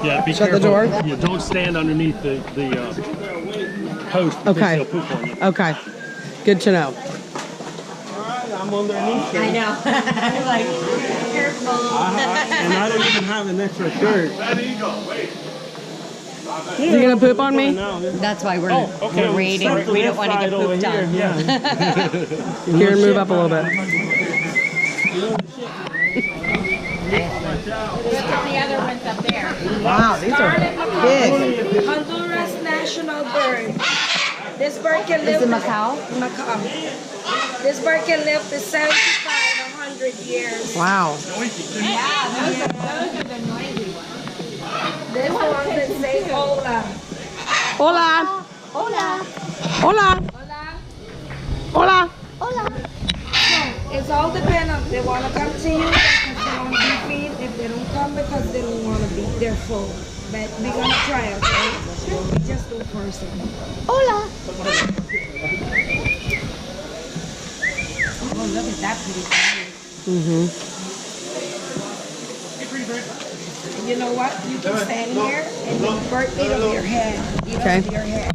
Yeah, be Shut careful. the door? Yeah, don't stand underneath the post because Okay. they'll poop on you. Okay. Good to know. I'm underneath it. I know. I'm like, careful. And I don't even have an extra shirt. You gonna poop on me? That's why we're waiting. Except for We this don't want to side get over pooped here, on. Yeah. Here, move up a little bit. The other one's up there. Wow, these are big. Honduras national bird. This bird can live. Is it Macau? Macau. This bird can live for 75, 100 years. Wow. Those are the noisy ones. This one that say hola. Hola. Hola. Hola. Hola. Hola. It's all dependent. They want to come to you because they want to be feed. If they don't come because they don't want to be, they're full. But we're going to try, okay? We just do first one. Hola. Oh, look at that pretty bird. Mm-hmm. You know what? You can stand here and the bird eat over your head. Eat Okay. over your head.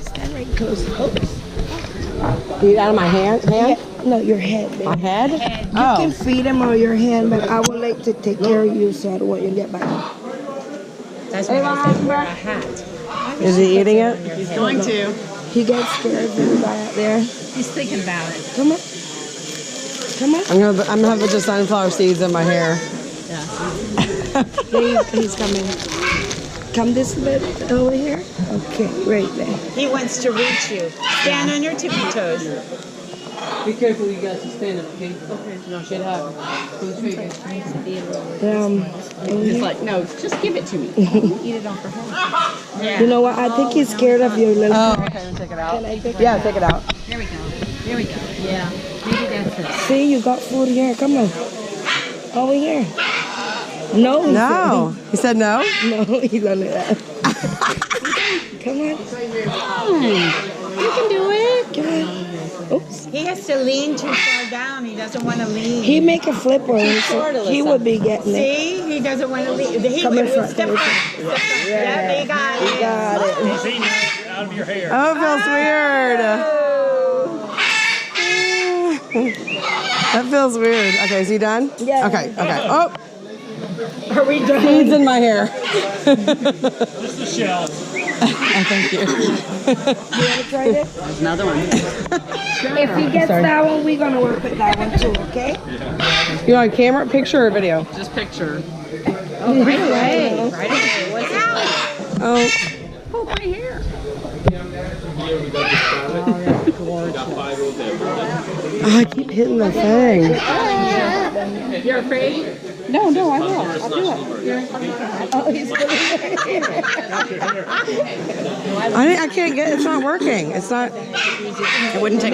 Stand right close. Oops. Eat out of my hand? Yeah. No, your head, baby. My head? You Oh. can feed him on your hand, but I would like to take care of you, so I don't want you to get back. That's why I said wear a hat. Is he eating it? He's going to. He gets scared when you out there. He's thinking about it. Come on. Come on. I'm gonna put the sunflower seeds in my hair. He's coming. Come this bit over here. Okay, right there. He wants to reach you. Stand on your tippy toes. Be careful, you guys are standing, okay? Okay. No, shut up. He's like, no, just give it to me. Eat it off her head. You know what? I think he's scared of your little. Oh, okay, then take it out. Can I take Yeah, take it out. Here we go. Here we go. Yeah. Maybe that's it. See, you got food here. Come on. Over here. No. No. He said no? No, he's on that. Come on. You can do it. Come on. Oops. He has to lean too far down. He doesn't want to lean. He make a flip or he would be getting it. See? He doesn't want to lean. He Come in will front, step come in front. front. Step front. Yeah, he got He it. got it. He's eating it out of your hair. Oh, it feels weird. That feels weird. Okay, is he done? Yeah. Okay, okay. Oh, Are we done? seeds in my hair. Just the shells. Oh, thank you. You want to try this? There's another one. If he gets that one, we're going to work with that one too, okay? You want a camera, picture, or video? Just picture. Oh, right away. Right away. What's it? Oh, Oh, right here. I keep hitting the thing. You're afraid? No, I will. I'll do it. Oh, he's going I can't get. It's not working. It's not. It wouldn't take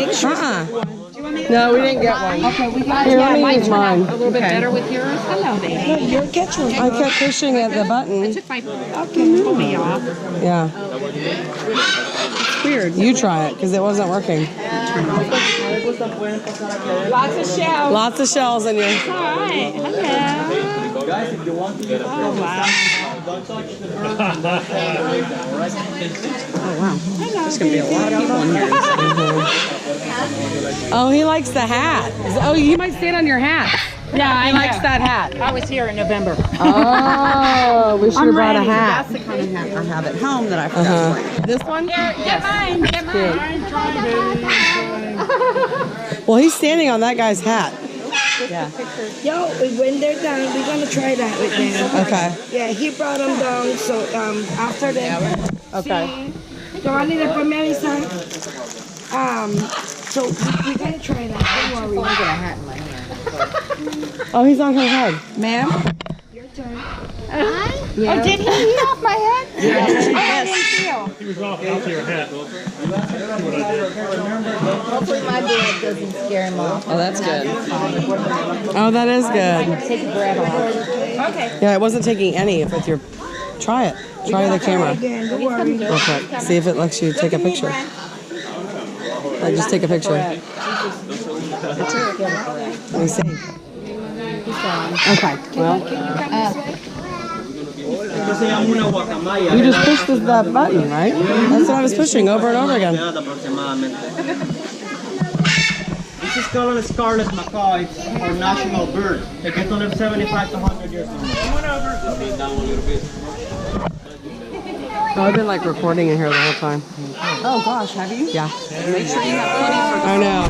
No, we didn't get one. Okay, we got Here, let me use mine. a little bit better with yours. Hello, baby. your catch one. I kept pushing at the button. Took my pulley off. Yeah. Weird. You try it because it wasn't working. Lots of shells. Lots of shells in your. Hi. Hello. Oh, wow. Oh wow. There's going to be a lot of people in here. Oh, he likes the hat. Oh, he might stand on your hat. Yeah, He likes that hat. I was here in November. Oh, we should have brought a hat. That's the kind of hat I have at home that I forgot to bring. This one? Get mine. Get mine. Well, he's standing on that guy's hat. Yeah. Yo, when they're done, we're going to try that with them. Okay. Yeah, he brought them down, so after that. Okay. So I need a permit, son. So we're going to try that. Don't worry. I get a hat in my hand. Oh, he's on her head. Ma'am? Your turn. Oh, did he eat off my head? Yeah. Oh, I didn't feel. He was off out to your head. Hopefully my blood doesn't scare him off. Oh, that's good. Oh, that is good. Take a grab off. Okay. Yeah, it wasn't taking any with your. Try it. Try the camera. Again, don't worry. Real quick. See if it lets you take a picture. Just take a picture. Let me see. Okay. Well, Can you come this way? Ito se llama una guacamaya. you just pushed that button, right? That's what I was pushing over and over again. Aproximadamente. This is called a scarlet macaw. It's our national bird. They get to live 75 to 100 years old. Oh, I've been like recording in here the whole time. Oh gosh, have you? Yeah. Make sure you have plenty for I know.